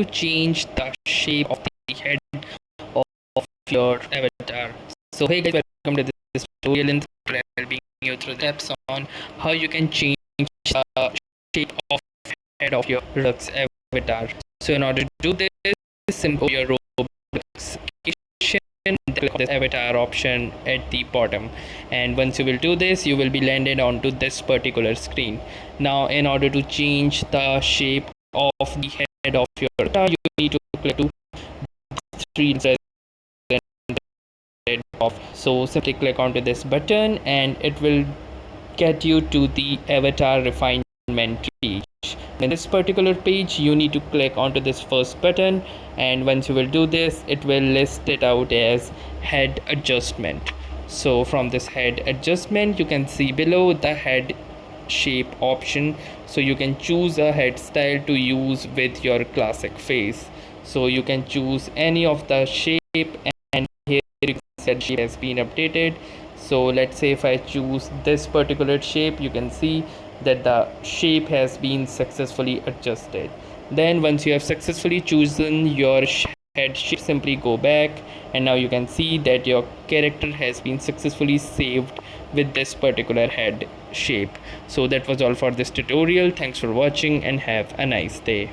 change the shape of the head of your avatar. So hey guys, welcome to this tutorial. In this tutorial, I'll be giving you through the steps on how you can change the shape of head of your Roblox avatar. So in order to do this, simple your Roblox application, then click on this avatar option at the bottom, and once you will do this, you will be landed onto this particular screen. Now in order to change the shape of the head of your avatar, you need to click to three off. So simply click onto this button and it will get you to the avatar refinement page. In this particular page, you need to click onto this first button, and once you will do this, it will list it out as head adjustment. So from this head adjustment, you can see below the head shape option, so you can choose a hairstyle to use with your classic face. So you can choose any of the shape, and here you can set shape has been updated. So let's say if I choose this particular shape, you can see that the shape has been successfully adjusted. Then once you have successfully chosen your head shape, simply go back, and now you can see that your character has been successfully saved with this particular head shape. So that was all for this tutorial. Thanks for watching and have a nice day.